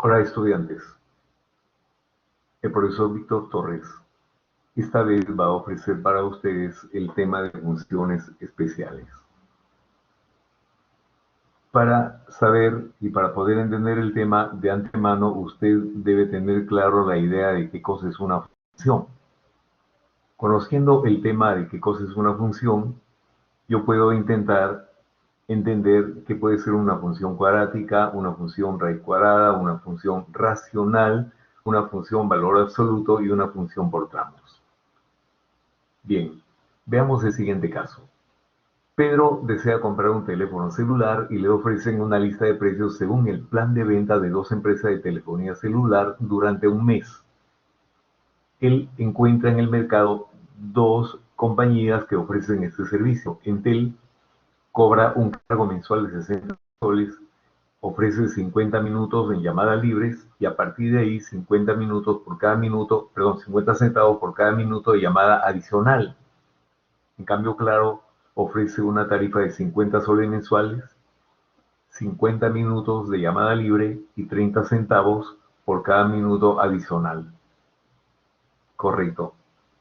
Hola estudiantes, el profesor Víctor Torres esta vez va a ofrecer para ustedes el tema de funciones especiales. Para saber y para poder entender el tema de antemano, usted debe tener claro la idea de qué cosa es una función. Conociendo el tema de qué cosa es una función, yo puedo intentar entender qué puede ser una función cuadrática, una función raíz cuadrada, una función racional, una función valor absoluto y una función por tramos. Bien, veamos el siguiente caso. Pedro desea comprar un teléfono celular y le ofrecen una lista de precios según el plan de venta de dos empresas de telefonía celular durante un mes. Él encuentra en el mercado dos compañías que ofrecen este servicio. Entel cobra un cargo mensual de 60 soles, ofrece 50 minutos en llamadas libres y a partir de ahí 50 minutos por cada minuto, perdón, 50 centavos por cada minuto de llamada adicional. En cambio, Claro ofrece una tarifa de 50 soles mensuales, 50 minutos de llamada libre y 30 centavos por cada minuto adicional. Correcto.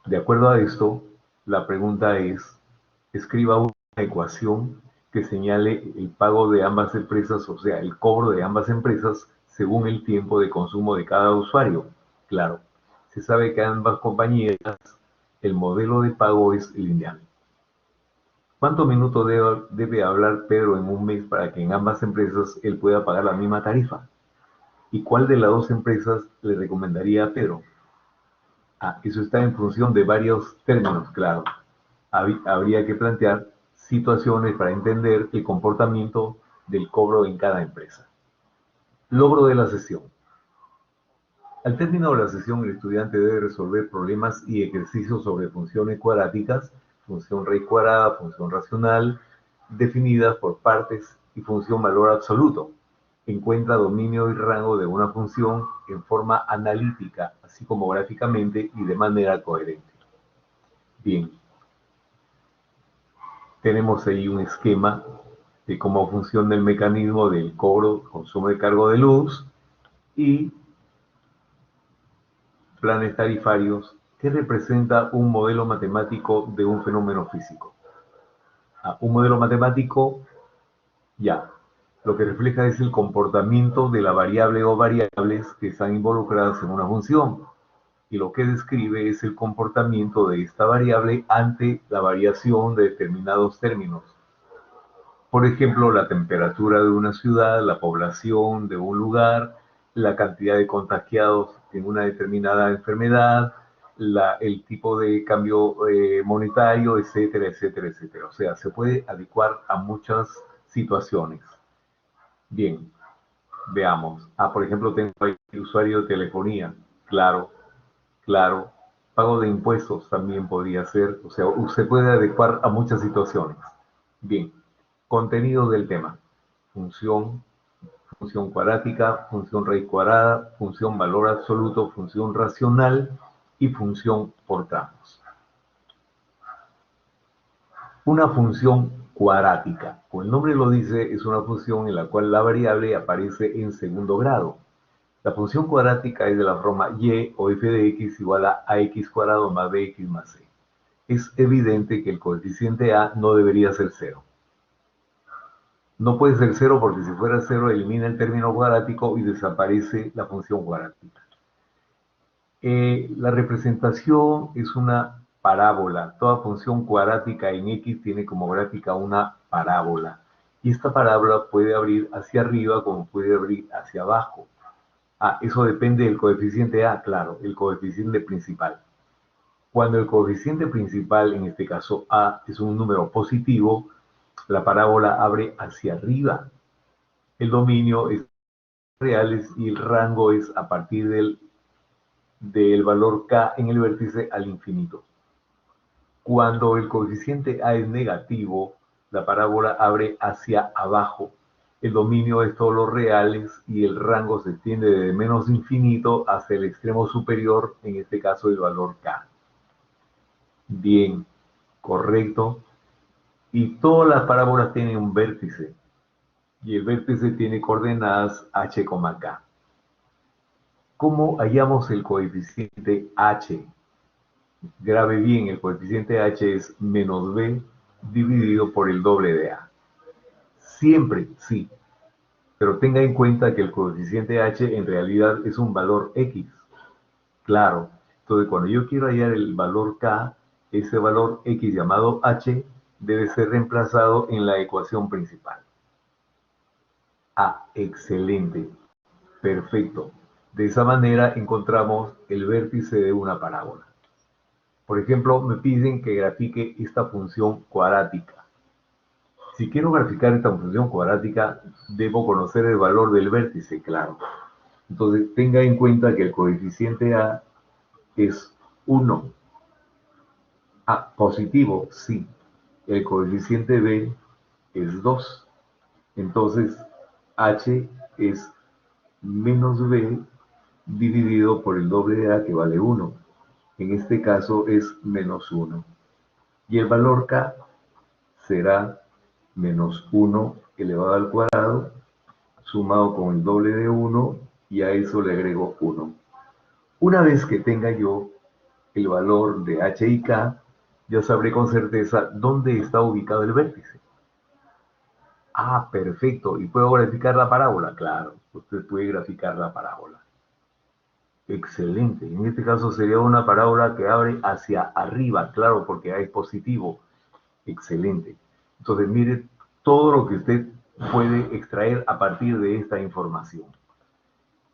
De acuerdo a esto, la pregunta es, escriba una ecuación que señale el pago de ambas empresas, o sea, el cobro de ambas empresas según el tiempo de consumo de cada usuario. Claro, se sabe que ambas compañías, el modelo de pago es lineal. ¿Cuántos minutos debe hablar Pedro en un mes para que en ambas empresas él pueda pagar la misma tarifa? ¿Y cuál de las dos empresas le recomendaría a Pedro? Eso está en función de varios términos, claro. Habría que plantear situaciones para entender el comportamiento del cobro en cada empresa. Logro de la sesión. Al término de la sesión, el estudiante debe resolver problemas y ejercicios sobre funciones cuadráticas, función raíz cuadrada, función racional, definidas por partes y función valor absoluto. Encuentra dominio y rango de una función en forma analítica, así como gráficamente y de manera coherente. Bien, tenemos ahí un esquema de cómo funciona el mecanismo del cobro, consumo de cargo de luz y planes tarifarios que representa un modelo matemático de un fenómeno físico. Un modelo matemático, ya, lo que refleja es el comportamiento de la variable o variables que están involucradas en una función, y lo que describe es el comportamiento de esta variable ante la variación de determinados términos. Por ejemplo, la temperatura de una ciudad, la población de un lugar, la cantidad de contagiados en una determinada enfermedad, el tipo de cambio monetario, etcétera, etcétera, etcétera. O sea, se puede adecuar a muchas situaciones. Bien, veamos. Por ejemplo, tengo ahí el usuario de telefonía. Claro, claro. Pago de impuestos también podría ser. O sea, se puede adecuar a muchas situaciones. Bien, contenido del tema. Función, función cuadrática, función raíz cuadrada, función valor absoluto, función racional y función por tramos. Una función cuadrática, como el nombre lo dice, es una función en la cual la variable aparece en segundo grado. La función cuadrática es de la forma y o f de x igual a ax cuadrado más bx más c. Es evidente que el coeficiente a no debería ser 0. No puede ser 0 porque si fuera 0 elimina el término cuadrático y desaparece la función cuadrática. La representación es una parábola. Toda función cuadrática en x tiene como gráfica una parábola. Y esta parábola puede abrir hacia arriba como puede abrir hacia abajo. Eso depende del coeficiente a, claro, el coeficiente principal. Cuando el coeficiente principal, en este caso a, es un número positivo, la parábola abre hacia arriba. El dominio es reales y el rango es a partir del valor k en el vértice al infinito. Cuando el coeficiente a es negativo, la parábola abre hacia abajo. El dominio es todos los reales y el rango se extiende de menos infinito hacia el extremo superior, en este caso el valor k. Bien, correcto. Y todas las parábolas tienen un vértice y el vértice tiene coordenadas h, k. ¿Cómo hallamos el coeficiente h? Grabe bien, el coeficiente h es menos b dividido por el doble de a. Siempre, sí, pero tenga en cuenta que el coeficiente h en realidad es un valor x. Claro, entonces cuando yo quiero hallar el valor k, ese valor x llamado h debe ser reemplazado en la ecuación principal. Ah, excelente, perfecto. De esa manera encontramos el vértice de una parábola. Por ejemplo, me piden que grafique esta función cuadrática. Si quiero graficar esta función cuadrática, debo conocer el valor del vértice, claro. Entonces, tenga en cuenta que el coeficiente a es 1. Ah, positivo, sí. El coeficiente b es 2. Entonces, h es menos b dividido por el doble de a, que vale 1. En este caso es menos 1. Y el valor k será menos 1 elevado al cuadrado, sumado con el doble de 1, y a eso le agrego 1. Una vez que tenga yo el valor de h y k, ya sabré con certeza dónde está ubicado el vértice. Ah, perfecto. ¿Y puedo graficar la parábola? Claro, usted puede graficar la parábola. Excelente. En este caso sería una parábola que abre hacia arriba, claro, porque A es positivo. Excelente. Entonces, mire todo lo que usted puede extraer a partir de esta información.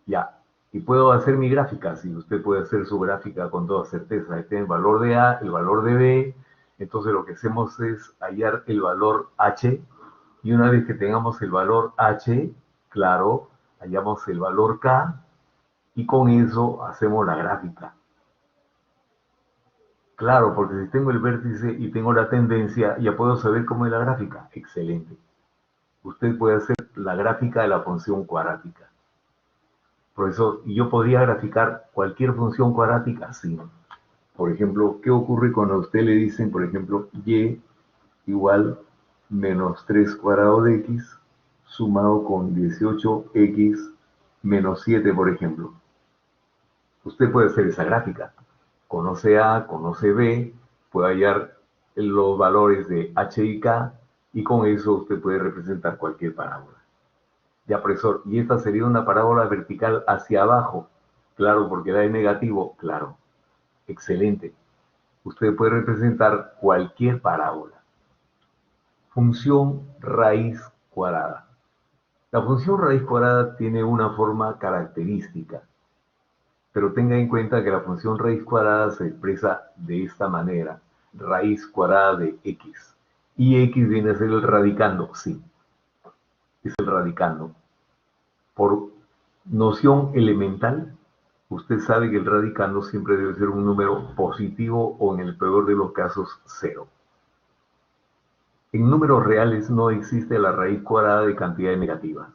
Ya. Y puedo hacer mi gráfica, si usted puede hacer su gráfica con toda certeza. Este es el valor de A, el valor de B. Entonces lo que hacemos es hallar el valor H. Y una vez que tengamos el valor H, claro, hallamos el valor K. Y con eso hacemos la gráfica. Claro, porque si tengo el vértice y tengo la tendencia, ya puedo saber cómo es la gráfica. Excelente. Usted puede hacer la gráfica de la función cuadrática. Profesor, ¿y yo podría graficar cualquier función cuadrática? Sí. Por ejemplo, ¿qué ocurre cuando a usted le dicen, por ejemplo, y igual menos 3 cuadrado de x sumado con 18x menos 7, por ejemplo? Usted puede hacer esa gráfica. Conoce A, conoce B, puede hallar los valores de h y k, y con eso usted puede representar cualquier parábola. Ya, profesor, ¿y esta sería una parábola vertical hacia abajo? Claro, porque da es negativo. Claro, excelente. Usted puede representar cualquier parábola. Función raíz cuadrada. La función raíz cuadrada tiene una forma característica, pero tenga en cuenta que la función raíz cuadrada se expresa de esta manera: raíz cuadrada de x. Y x viene a ser el radicando, sí, es el radicando. Por noción elemental, usted sabe que el radicando siempre debe ser un número positivo o, en el peor de los casos, 0. En números reales no existe la raíz cuadrada de cantidades negativas.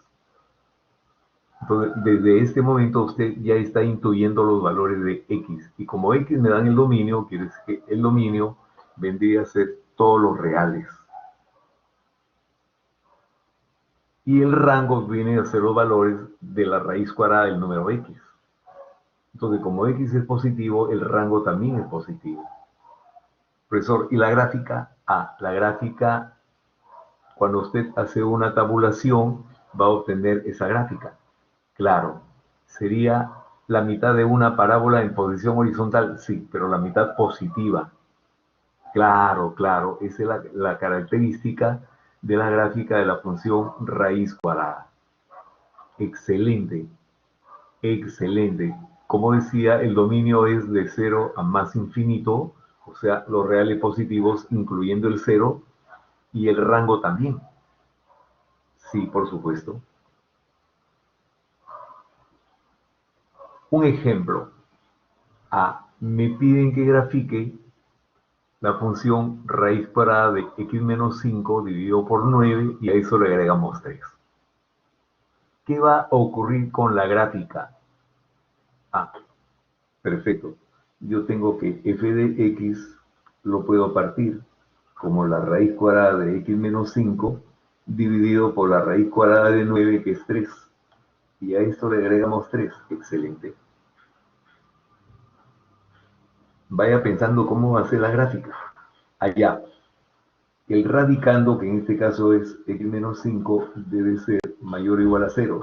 Entonces, desde este momento usted ya está intuyendo los valores de x. Y como x me dan el dominio, quiere decir que el dominio vendría a ser todos los reales. Y el rango viene a ser los valores de la raíz cuadrada del número x. Entonces, como x es positivo, el rango también es positivo. Profesor, ¿y la gráfica? Ah, la gráfica, cuando usted hace una tabulación, va a obtener esa gráfica. Claro, sería la mitad de una parábola en posición horizontal, sí, pero la mitad positiva. Claro, claro, esa es la característica de la gráfica de la función raíz cuadrada. Excelente, excelente. Como decía, el dominio es de 0 a más infinito, o sea, los reales positivos incluyendo el 0, y el rango también. Sí, por supuesto. Un ejemplo. Me piden que grafique la función raíz cuadrada de x menos 5 dividido por 9, y a eso le agregamos 3. ¿Qué va a ocurrir con la gráfica? Perfecto. Yo tengo que f de x lo puedo partir como la raíz cuadrada de x menos 5 dividido por la raíz cuadrada de 9, que es 3. Y a esto le agregamos 3. Excelente. vaya pensando cómo va a ser la gráfica. Allá, el radicando, que en este caso es x menos 5, debe ser mayor o igual a 0,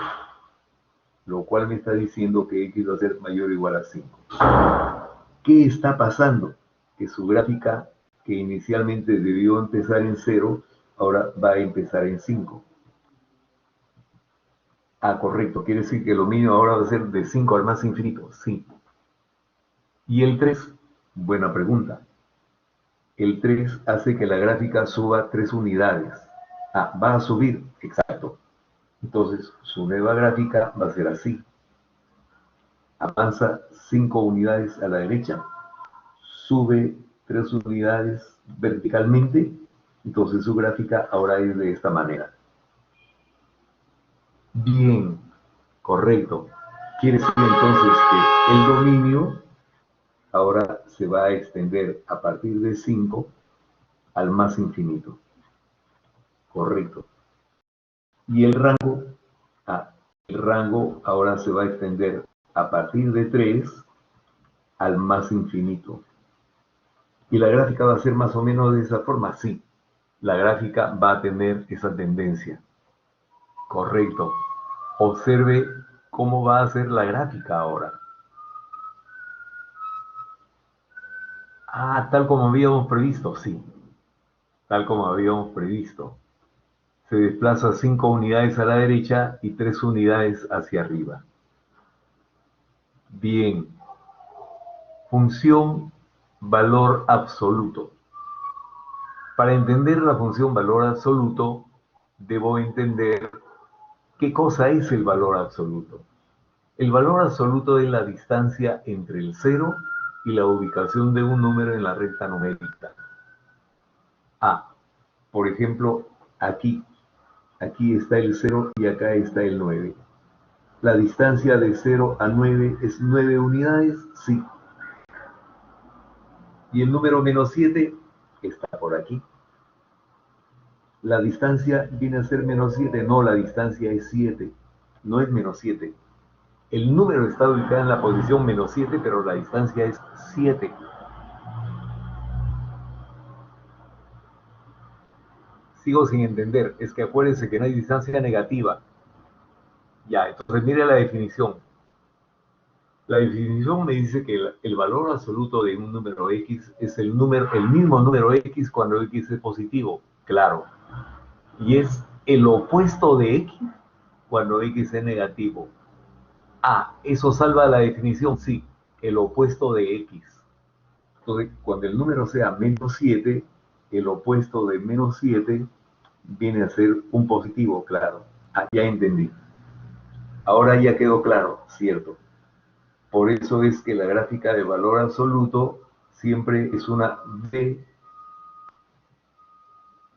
lo cual me está diciendo que x va a ser mayor o igual a 5. ¿Qué está pasando? Que su gráfica, que inicialmente debió empezar en 0, ahora va a empezar en 5. Ah, correcto. Quiere decir que lo mínimo ahora va a ser de 5 al más infinito. Sí. ¿Y el 3? Buena pregunta. El 3 hace que la gráfica suba 3 unidades. Ah, va a subir. Exacto. Entonces, su nueva gráfica va a ser así. Avanza 5 unidades a la derecha, sube 3 unidades verticalmente, entonces su gráfica ahora es de esta manera. Bien, correcto. Quiere decir entonces que el dominio ahora se va a extender a partir de 5 al más infinito. Correcto. Y el rango ahora se va a extender a partir de 3 al más infinito. ¿Y la gráfica va a ser más o menos de esa forma? Sí, la gráfica va a tener esa tendencia. Correcto. Observe cómo va a ser la gráfica ahora. Ah, tal como habíamos previsto, sí. Tal como habíamos previsto. Se desplaza 5 unidades a la derecha y 3 unidades hacia arriba. Bien. Función valor absoluto. Para entender la función valor absoluto, debo entender qué cosa es el valor absoluto. El valor absoluto es la distancia entre el 0 y la ubicación de un número en la recta numérica. Ah, por ejemplo, aquí está el 0 y acá está el 9. ¿La distancia de 0 a 9 es 9 unidades? Sí. ¿Y el número menos 7? Está por aquí. ¿La distancia viene a ser menos 7? No, la distancia es 7. No es menos 7. El número está ubicado en la posición menos 7, pero la distancia es 7. Sigo sin entender. Es que acuérdense que no hay distancia negativa. Ya, entonces mire la definición. La definición me dice que el valor absoluto de un número X es el mismo número X cuando X es positivo, claro. Y es el opuesto de X cuando X es negativo. Ah, ¿eso salva la definición? Sí, el opuesto de X. Entonces, cuando el número sea menos 7, el opuesto de menos 7 viene a ser un positivo, claro. Ah, ya entendí. Ahora ya quedó claro, cierto. Por eso es que la gráfica de valor absoluto siempre es una B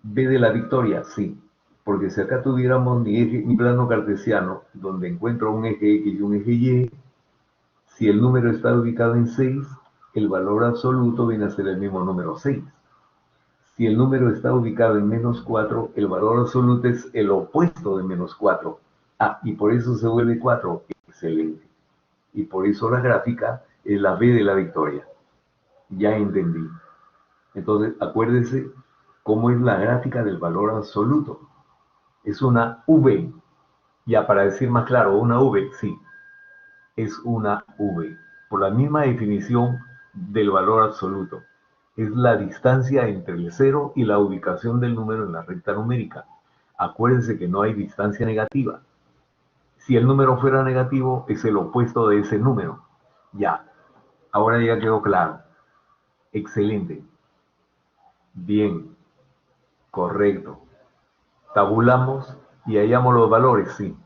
de la victoria, sí. Porque si acá tuviéramos mi plano cartesiano, donde encuentro un eje X y un eje Y, si el número está ubicado en 6, el valor absoluto viene a ser el mismo número 6. Si el número está ubicado en menos 4, el valor absoluto es el opuesto de menos 4. Ah, y por eso se vuelve 4. Excelente. Y por eso la gráfica es la B de la victoria. Ya entendí. Entonces, acuérdese cómo es la gráfica del valor absoluto. Es una V. Ya para decir más claro, una V, sí. Es una V. Por la misma definición del valor absoluto. Es la distancia entre el 0 y la ubicación del número en la recta numérica. Acuérdense que no hay distancia negativa. Si el número fuera negativo, es el opuesto de ese número. Ya. Ahora ya quedó claro. Excelente. Bien. Correcto. Tabulamos y hallamos los valores, sí.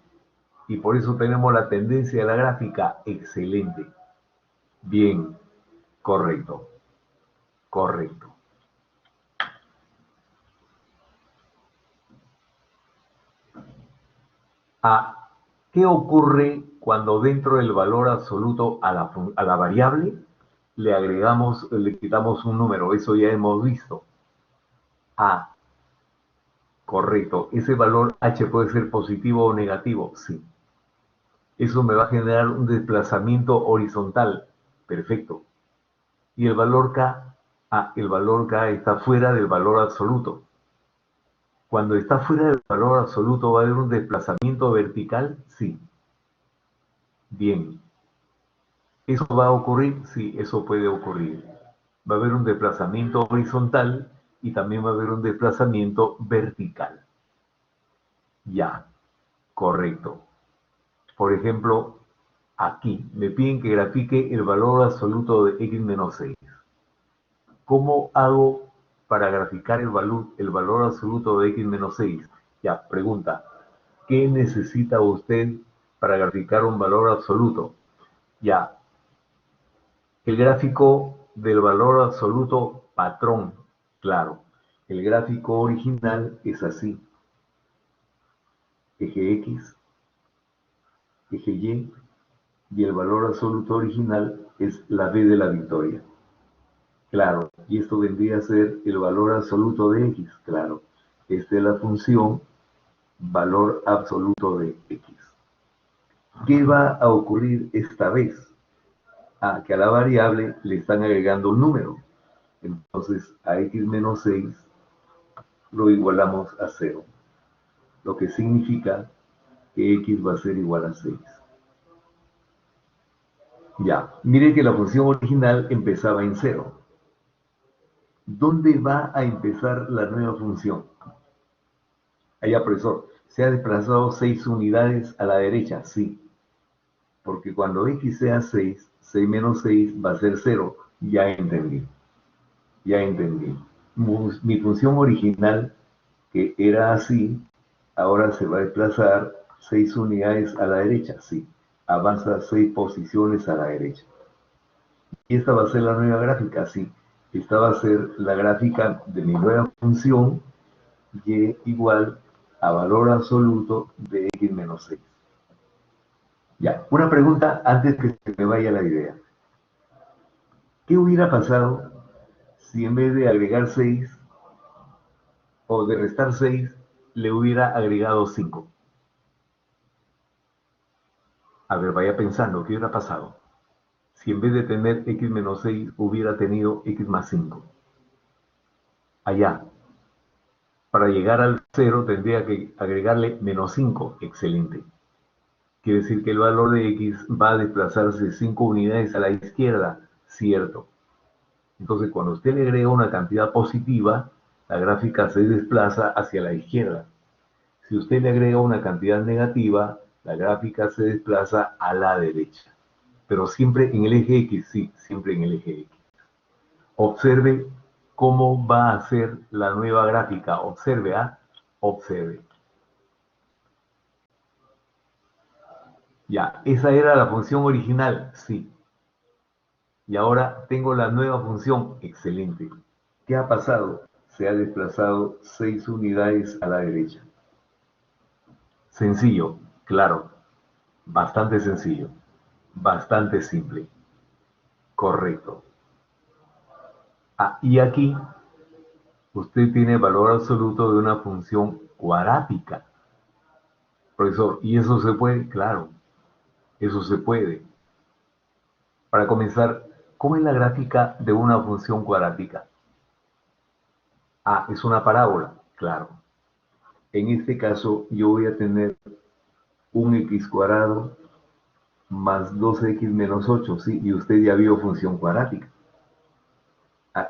Y por eso tenemos la tendencia de la gráfica. Excelente. Bien. Correcto. Correcto. Ah, ¿qué ocurre cuando dentro del valor absoluto a la variable le quitamos un número? Eso ya hemos visto. Ah, correcto. Ese valor h puede ser positivo o negativo, sí. Eso me va a generar un desplazamiento horizontal. Perfecto. Y el valor K, el valor K está fuera del valor absoluto. Cuando está fuera del valor absoluto, ¿va a haber un desplazamiento vertical? Sí. Bien. ¿Eso va a ocurrir? Sí, eso puede ocurrir. Va a haber un desplazamiento horizontal y también va a haber un desplazamiento vertical. Ya, correcto. Por ejemplo, aquí me piden que grafique el valor absoluto de x menos 6. ¿Cómo hago para graficar el valor absoluto de x menos 6? Ya, pregunta, ¿qué necesita usted para graficar un valor absoluto? Ya, el gráfico del valor absoluto patrón, claro. El gráfico original es así. Eje X, eje y el valor absoluto original es la B de la victoria. Claro, y esto vendría a ser el valor absoluto de X, claro. Esta es la función valor absoluto de X. ¿Qué va a ocurrir esta vez? Que a la variable le están agregando un número. Entonces, a x menos 6 lo igualamos a 0, lo que significa que x va a ser igual a 6. Ya, mire que la función original empezaba en 0. ¿Dónde va a empezar la nueva función? Allá, profesor, se ha desplazado 6 unidades a la derecha, sí. Porque cuando x sea 6, 6 menos 6 va a ser 0. Ya entendí. Ya entendí. Mi función original, que era así, ahora se va a desplazar 6 unidades a la derecha, sí. Avanza 6 posiciones a la derecha. Y esta va a ser la nueva gráfica, sí. Esta va a ser la gráfica de mi nueva función y igual a valor absoluto de x menos 6. Ya, una pregunta antes que se me vaya la idea. ¿Qué hubiera pasado si en vez de agregar 6 o de restar 6 le hubiera agregado 5? A ver, vaya pensando, ¿qué hubiera pasado? Si en vez de tener x menos 6 hubiera tenido x más 5. Allá, para llegar al 0 tendría que agregarle menos 5. Excelente. Quiere decir que el valor de x va a desplazarse 5 unidades a la izquierda. Cierto. Entonces, cuando usted le agrega una cantidad positiva, la gráfica se desplaza hacia la izquierda. Si usted le agrega una cantidad negativa, la gráfica se desplaza a la derecha. Pero siempre en el eje X, sí, siempre en el eje X. Observe cómo va a ser la nueva gráfica. Observe, observe. Ya, esa era la función original, sí. Y ahora tengo la nueva función, excelente. ¿Qué ha pasado? Se ha desplazado 6 unidades a la derecha. Sencillo, claro, bastante sencillo, bastante simple, correcto. Y aquí usted tiene valor absoluto de una función cuadrática. Profesor, ¿y eso se puede? Claro, eso se puede. Para comenzar, ¿cómo es la gráfica de una función cuadrática? Es una parábola, claro. En este caso, yo voy a tener un x cuadrado más 2x menos 8, ¿sí? Y usted ya vio función cuadrática.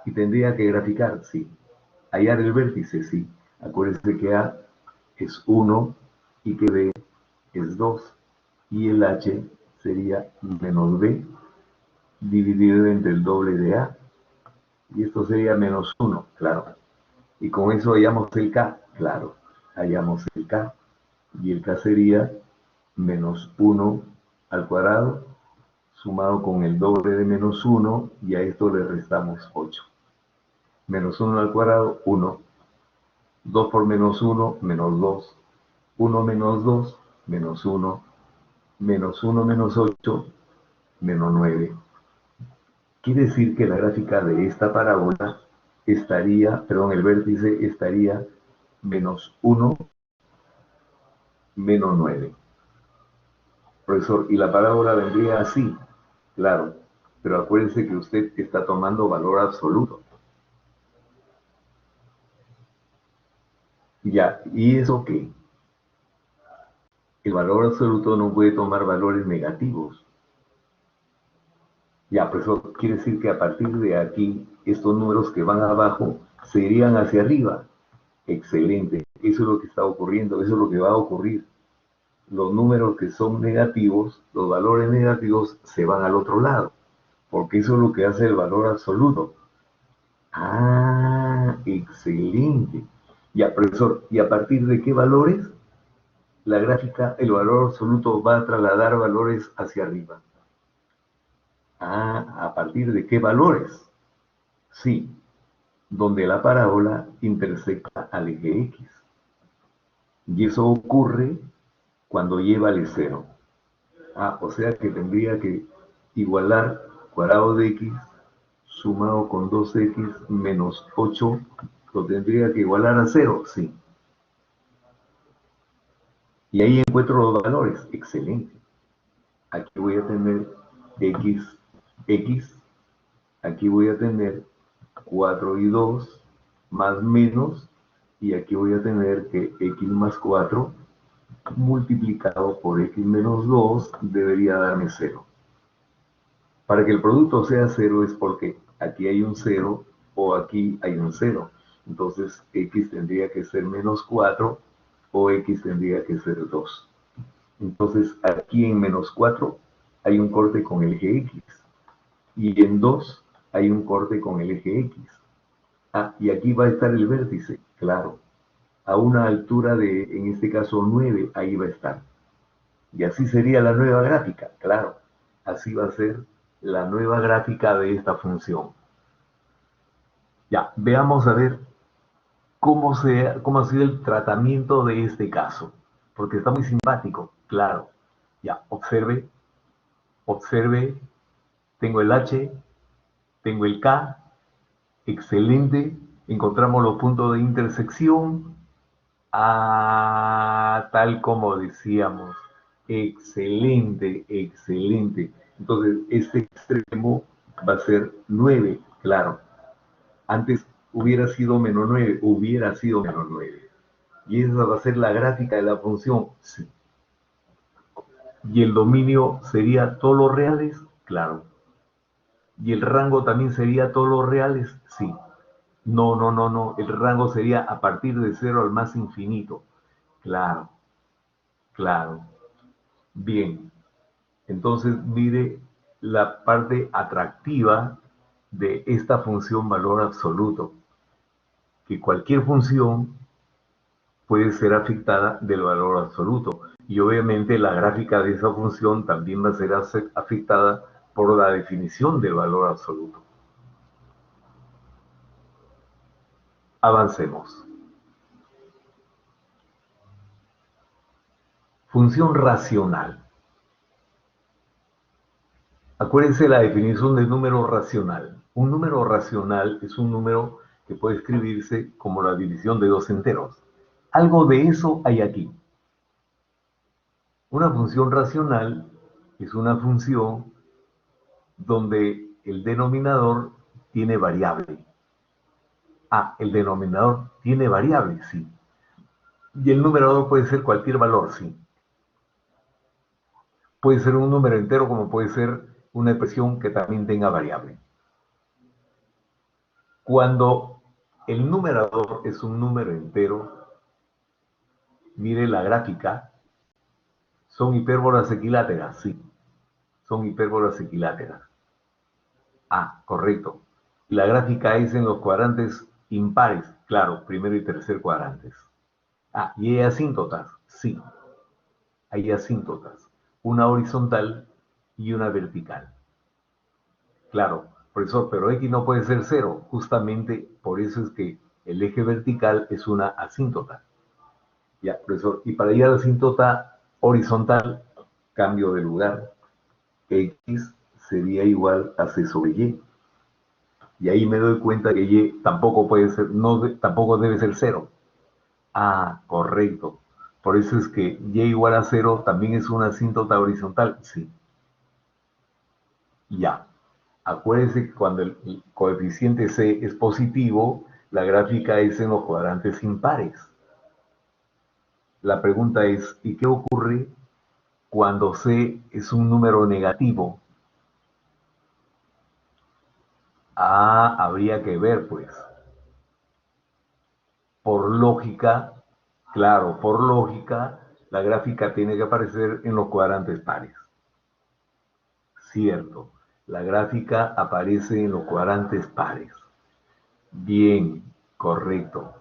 Y tendría que graficar, sí. Hallar el vértice, sí. Acuérdense que A es 1 y que B es 2. Y el H sería menos B dividido entre el doble de A. Y esto sería menos 1, claro. Y con eso hallamos el K, claro. Hallamos el K. Y el K sería menos 1 al cuadrado sumado con el doble de menos 1 y a esto le restamos 8. Menos 1 al cuadrado, 1. 2 por menos 1, menos 2. 1 menos 2, menos 1. Menos 1 menos 8, menos 9. Quiere decir que la gráfica de esta parábola estaría, perdón, el vértice estaría menos 1, menos 9. Profesor, ¿y la parábola vendría así? Claro, pero acuérdese que usted está tomando valor absoluto. Ya, ¿y eso qué? El valor absoluto no puede tomar valores negativos. Ya, pues eso quiere decir que a partir de aquí, estos números que van abajo se irían hacia arriba. Excelente. Eso es lo que está ocurriendo, eso es lo que va a ocurrir. Los números que son negativos, los valores negativos, se van al otro lado, porque eso es lo que hace el valor absoluto. Ah, excelente. Ya, profesor, ¿y a partir de qué valores? La gráfica, el valor absoluto va a trasladar valores hacia arriba. Ah, ¿a partir de qué valores? Sí, donde la parábola intersecta al eje X. Y eso ocurre cuando y vale 0. Ah, o sea que tendría que igualar cuadrado de X sumado con 2X menos 8, lo tendría que igualar a 0, sí. Y ahí encuentro los valores, excelente. Aquí voy a tener X, aquí voy a tener 4 y 2 más menos, y aquí voy a tener que X más 4 multiplicado por X menos 2 debería darme 0. Para que el producto sea 0 es porque aquí hay un 0 o aquí hay un 0. Entonces X tendría que ser menos 4 o X tendría que ser 2. Entonces aquí en menos 4 hay un corte con el eje X. Y en 2 hay un corte con el eje X. Ah, y aquí va a estar el vértice, claro. A una altura de, en este caso, 9, ahí va a estar. Y así sería la nueva gráfica, claro. Así va a ser la nueva gráfica de esta función. Ya, veamos a ver cómo ha sido el tratamiento de este caso. Porque está muy simpático, claro. Ya, observe, tengo el H, tengo el K, excelente. Encontramos los puntos de intersección. Ah, tal como decíamos. Excelente, excelente. Entonces, este extremo va a ser 9, claro. Antes hubiera sido menos 9, hubiera sido menos 9. Y esa va a ser la gráfica de la función, sí. Y el dominio sería todos los reales, claro. Y el rango también sería todos los reales, sí. No, no, no, no. El rango sería a partir de 0 al más infinito. Claro, claro. Bien. Entonces, mire la parte atractiva de esta función valor absoluto, que cualquier función puede ser afectada del valor absoluto. Y obviamente la gráfica de esa función también va a ser afectada por la definición del valor absoluto. Avancemos. Función racional. Acuérdense la definición del número racional. Un número racional es un número que puede escribirse como la división de dos enteros. Algo de eso hay aquí. Una función racional es una función donde el denominador tiene variable. Ah, el denominador tiene variable, sí. Y el numerador puede ser cualquier valor, sí. Puede ser un número entero como puede ser una expresión que también tenga variable. Cuando el numerador es un número entero, mire la gráfica, son hipérbolas equiláteras, sí. Son hipérbolas equiláteras. Ah, correcto. La gráfica es en los cuadrantes impares, claro, primero y tercer cuadrantes. Ah, y hay asíntotas, sí. Hay asíntotas, una horizontal y una vertical. Claro, profesor, pero X no puede ser 0, justamente por eso es que el eje vertical es una asíntota. Ya, profesor, y para ir a la asíntota horizontal, cambio de lugar, X sería igual a C sobre Y. Y ahí me doy cuenta que Y tampoco puede ser, tampoco debe ser 0. Ah, correcto. Por eso es que Y igual a 0 también es una asíntota horizontal, sí. Ya. Acuérdense que cuando el coeficiente C es positivo, la gráfica es en los cuadrantes impares. La pregunta es, ¿y qué ocurre cuando C es un número negativo? Ah, habría que ver, pues. Por lógica, claro, por lógica, la gráfica tiene que aparecer en los cuadrantes pares. Cierto, la gráfica aparece en los cuadrantes pares. Bien, correcto,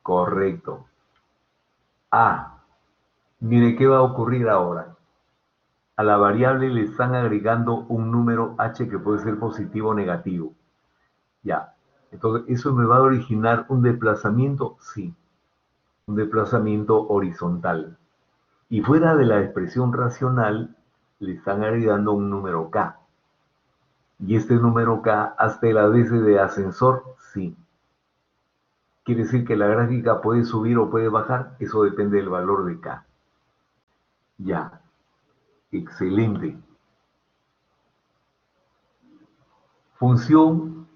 correcto. Ah, mire qué va a ocurrir ahora. A la variable le están agregando un número h que puede ser positivo o negativo. Ya, entonces, ¿eso me va a originar un desplazamiento? Sí, un desplazamiento horizontal. Y fuera de la expresión racional, le están agregando un número k. Y este número k, ¿hasta la veces de ascensor? Sí. ¿Quiere decir que la gráfica puede subir o puede bajar? Eso depende del valor de k. Ya, excelente. Función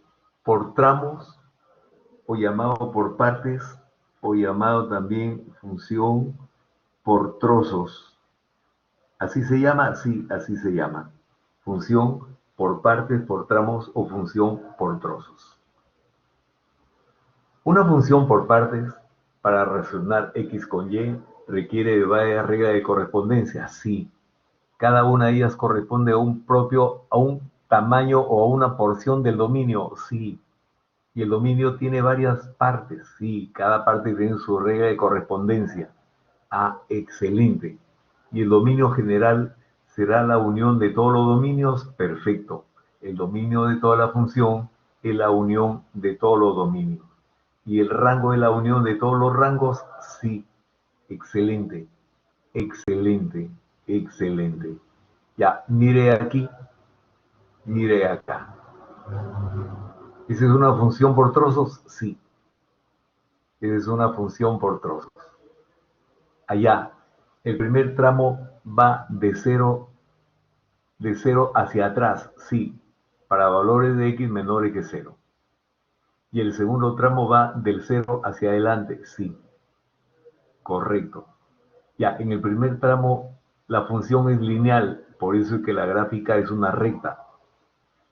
por tramos, o llamado por partes, o llamado también función por trozos. ¿Así se llama? Sí, así se llama. Función por partes, por tramos o función por trozos. Una función por partes, para relacionar x con y, requiere de varias reglas de correspondencia. Sí, cada una de ellas corresponde a un tamaño o a una porción del dominio. Sí, y el dominio tiene varias partes. Sí, cada parte tiene su regla de correspondencia. Ah, excelente. Y el dominio general será la unión de todos los dominios. Perfecto. El dominio de toda la función es la unión de todos los dominios. ¿Y el rango de la unión de todos los rangos? Sí. Excelente, excelente, excelente. Ya, mire aquí, mire acá. ¿Esa es una función por trozos? Sí. Esa es una función por trozos. Allá, el primer tramo va de 0 hacia atrás, sí, para valores de x menores que 0. Y el segundo tramo va del 0 hacia adelante, sí, correcto. Ya, en el primer tramo la función es lineal, por eso es que la gráfica es una recta.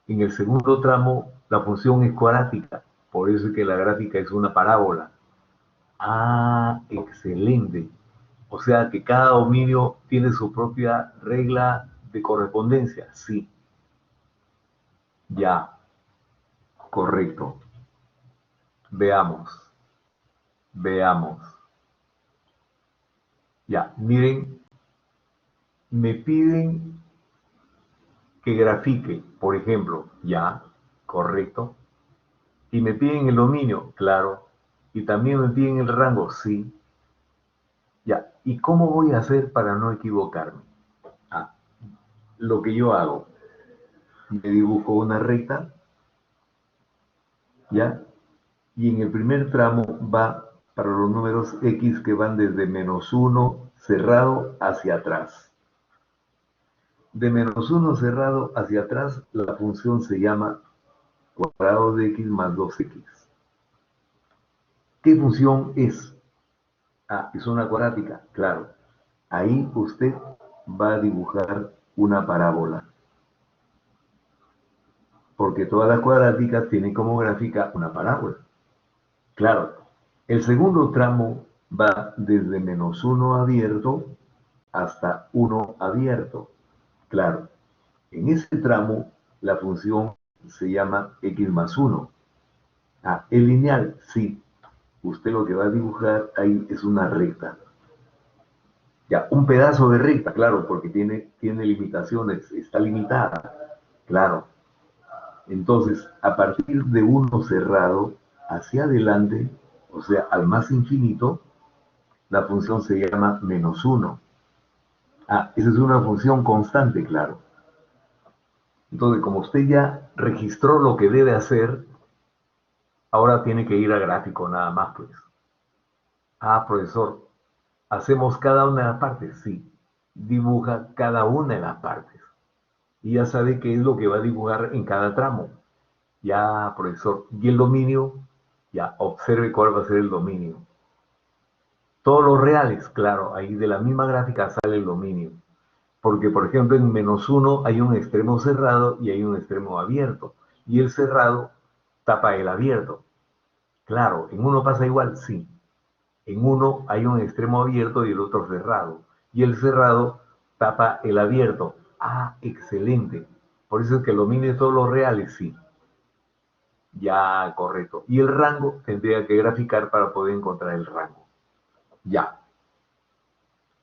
En el segundo tramo la función es cuadrática, por eso es que la gráfica es una parábola. Ah, excelente. O sea que cada dominio tiene su propia regla de correspondencia. Sí, ya, correcto. Veamos, veamos. Ya, miren, me piden que grafique, por ejemplo, ya, correcto. Y me piden el dominio, claro. Y también me piden el rango, sí. Ya, ¿y cómo voy a hacer para no equivocarme? Ah, lo que yo hago, me dibujo una recta, ¿ya? Y en el primer tramo va para los números x que van desde -1 cerrado hacia atrás. De -1 cerrado hacia atrás, la función se llama cuadrado de x más 2x. ¿Qué función es? Ah, es una cuadrática, claro. Ahí usted va a dibujar una parábola, porque todas las cuadráticas tienen como gráfica una parábola. Claro, el segundo tramo va desde -1 abierto hasta 1 abierto. Claro, en ese tramo la función se llama x más 1. Ah, ¿es lineal? Sí. Usted lo que va a dibujar ahí es una recta. Ya, un pedazo de recta, claro, porque tiene limitaciones, está limitada. Claro. Entonces, a partir de 1 cerrado hacia adelante, o sea, al más infinito, la función se llama -1. Ah, esa es una función constante, claro. Entonces, como usted ya registró lo que debe hacer, ahora tiene que ir a gráfico nada más, pues. Ah, profesor, ¿hacemos cada una de las partes? Sí. Dibuja cada una de las partes. y ya sabe qué es lo que va a dibujar en cada tramo. Ya, profesor. Y el dominio, ya observe cuál va a ser el dominio. Todos los reales, claro, ahí de la misma gráfica sale el dominio. Porque, por ejemplo, en -1 hay un extremo cerrado y hay un extremo abierto. Y el cerrado tapa el abierto. Claro, en uno pasa igual, sí. En uno hay un extremo abierto y el otro cerrado. Y el cerrado tapa el abierto. Ah, excelente. Por eso es que el dominio de todos los reales, sí. Ya, correcto. Y el rango tendría que graficar para poder encontrar el rango. Ya,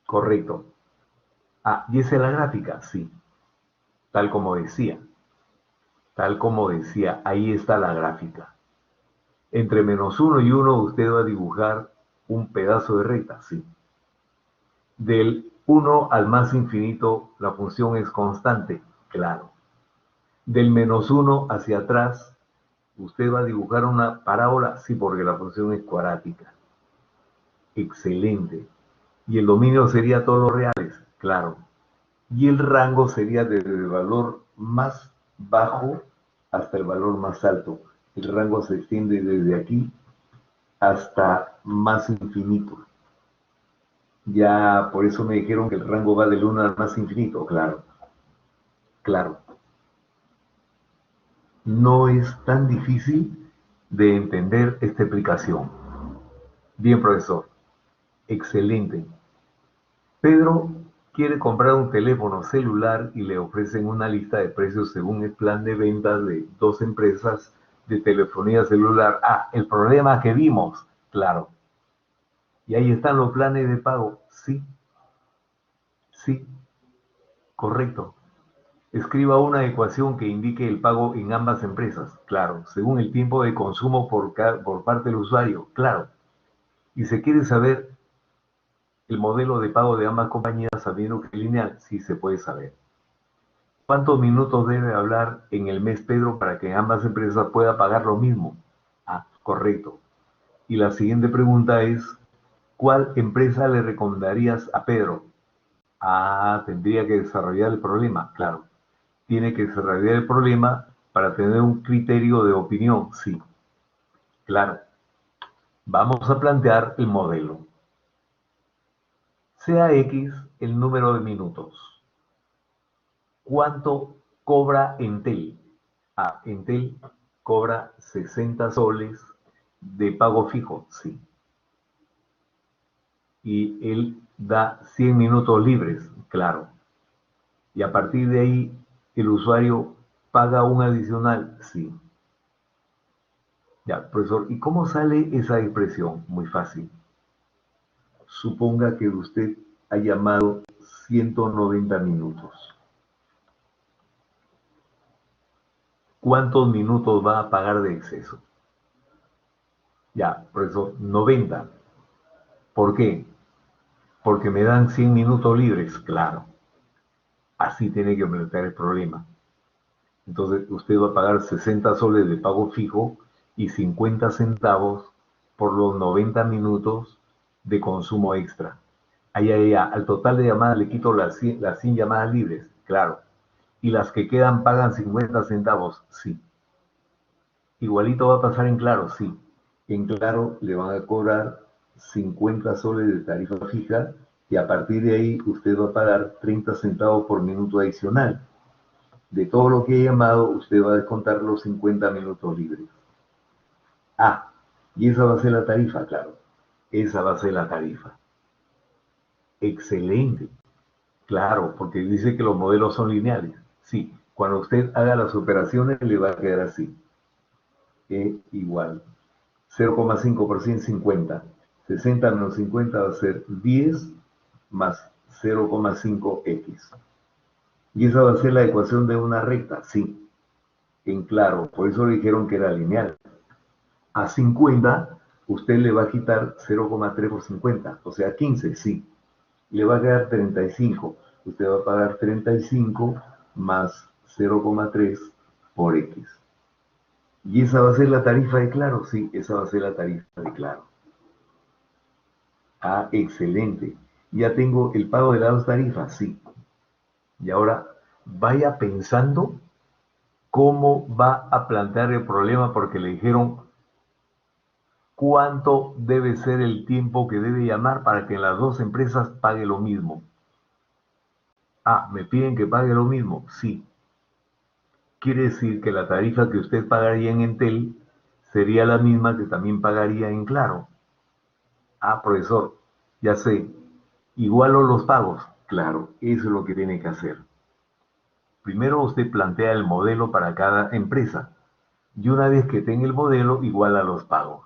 correcto. Ah, ¿y esa es la gráfica? Sí, tal como decía. Tal como decía, ahí está la gráfica. Entre -1 y 1 usted va a dibujar un pedazo de recta, sí. Del 1 al más infinito la función es constante, claro. Del -1 hacia atrás usted va a dibujar una parábola, sí, porque la función es cuadrática. Excelente. Y el dominio sería todos los reales, claro. Y el rango sería desde el valor más bajo hasta el valor más alto. El rango se extiende desde aquí hasta más infinito. Ya por eso me dijeron que el rango va del 1 al más infinito, claro, claro. No es tan difícil de entender esta explicación. Bien, profesor, excelente. Pedro quiere comprar un teléfono celular y le ofrecen una lista de precios según el plan de ventas de dos empresas de telefonía celular. Ah, el problema que vimos, claro. Y ahí están los planes de pago. Sí, sí, correcto. Escriba una ecuación que indique el pago en ambas empresas, claro, según el tiempo de consumo por parte del usuario, claro. Y se quiere saber el modelo de pago de ambas compañías sabiendo que es lineal, sí se puede saber. ¿Cuántos minutos debe hablar en el mes Pedro para que ambas empresas puedan pagar lo mismo? Ah, correcto. Y la siguiente pregunta es, ¿cuál empresa le recomendarías a Pedro? Ah, tendría que desarrollar el problema, claro. Tiene que desarrollar el problema para tener un criterio de opinión, sí, claro. Vamos a plantear el modelo. Sea X el número de minutos. ¿Cuánto cobra Entel? Ah, Entel cobra 60 soles de pago fijo, sí. Y él da 100 minutos libres, claro. Y a partir de ahí, el usuario paga un adicional, sí. Ya, profesor, ¿y cómo sale esa expresión? Muy fácil. Suponga que usted ha llamado 190 minutos. ¿Cuántos minutos va a pagar de exceso? Ya, profesor, 90. ¿Por qué? Porque me dan 100 minutos libres, claro. Así tiene que plantear el problema. Entonces, usted va a pagar 60 soles de pago fijo y 50 centavos por los 90 minutos de consumo extra. Ahí, al total de llamadas le quito las 100 llamadas libres, claro. Y las que quedan pagan 50 centavos, sí. Igualito va a pasar en Claro, sí. En Claro le van a cobrar 50 soles de tarifa fija y a partir de ahí usted va a pagar 30 centavos por minuto adicional. De todo lo que he llamado, usted va a descontar los 50 minutos libres. Ah, y esa va a ser la tarifa, claro. Esa va a ser la tarifa. Excelente. Claro, porque dice que los modelos son lineales. Sí, cuando usted haga las operaciones le va a quedar así. E igual. 0,5% 50. 60 menos 50 va a ser 10 más 0,5x. Y esa va a ser la ecuación de una recta, sí. En Claro, por eso le dijeron que era lineal. A 50, usted le va a quitar 0,3 por 50, o sea, 15, sí. Le va a quedar 35. Usted va a pagar 35 más 0,3 por X. ¿Y esa va a ser la tarifa de Claro? Sí, esa va a ser la tarifa de Claro. Ah, excelente. Ya tengo el pago de las dos tarifas, sí. Y ahora vaya pensando cómo va a plantear el problema, porque le dijeron cuánto debe ser el tiempo que debe llamar para que las dos empresas pague lo mismo. Ah, ¿me piden que pague lo mismo? Sí. Quiere decir que la tarifa que usted pagaría en Entel sería la misma que también pagaría en Claro. Ah, profesor, ya sé. Igualo los pagos. Claro, eso es lo que tiene que hacer. Primero usted plantea el modelo para cada empresa y una vez que tenga el modelo, iguala los pagos.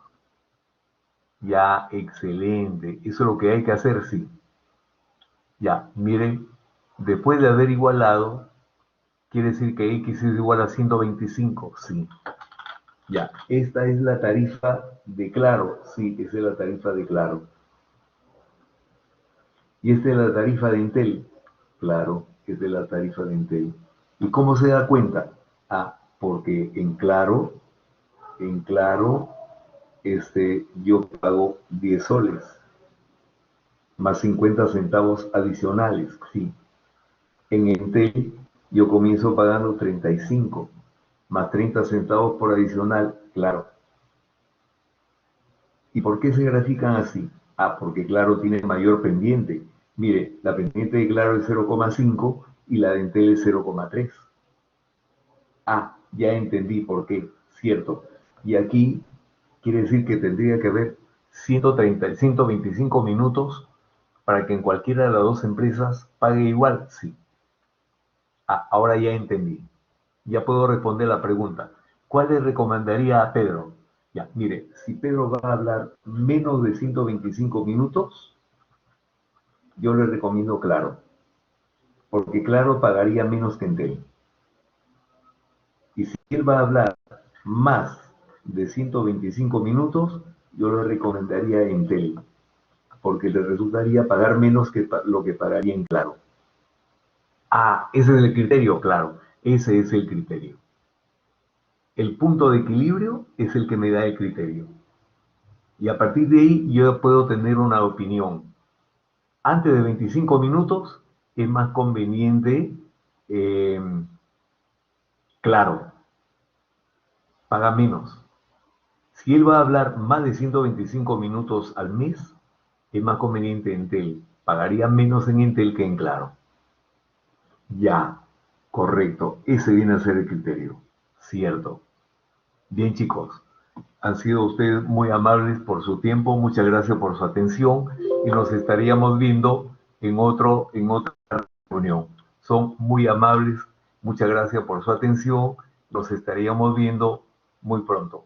Ya, excelente. Eso es lo que hay que hacer, sí. Ya, miren, después de haber igualado, quiere decir que X es igual a 125, sí. Ya, esta es la tarifa de Claro, sí, esa es la tarifa de Claro. Y esta es la tarifa de Entel, claro, esta es la tarifa de Entel. ¿Y cómo se da cuenta? Ah, porque en Claro, yo pago 10 soles, más 50 centavos adicionales, sí. En Entel yo comienzo pagando 35, más 30 centavos por adicional, claro. ¿Y por qué se grafican así? Ah, porque Claro tiene mayor pendiente. Mire, la pendiente de Claro es 0,5 y la de Entel es 0,3. Ah, ya entendí por qué, cierto. Y aquí quiere decir que tendría que haber 130, 125 minutos para que en cualquiera de las dos empresas pague igual, sí. Ah, ahora ya entendí. Ya puedo responder la pregunta. ¿Cuál le recomendaría a Pedro? Ya, mire, si Pedro va a hablar menos de 125 minutos, yo le recomiendo Claro, porque Claro pagaría menos que Entel. Y si él va a hablar más de 125 minutos, yo le recomendaría Entel, porque le resultaría pagar menos que lo que pagaría en Claro. Ah, ese es el criterio, claro, ese es el criterio. El punto de equilibrio es el que me da el criterio. Y a partir de ahí yo puedo tener una opinión. Antes de 25 minutos es más conveniente, eh, Claro, paga menos. Si él va a hablar más de 125 minutos al mes, es más conveniente Entel. Pagaría menos en Entel que en Claro. Ya, correcto. Ese viene a ser el criterio. Cierto. Bien, chicos. Han sido ustedes muy amables por su tiempo. Muchas gracias por su atención. Y nos estaríamos viendo en otra reunión. Son muy amables. Muchas gracias por su atención. Nos estaríamos viendo muy pronto.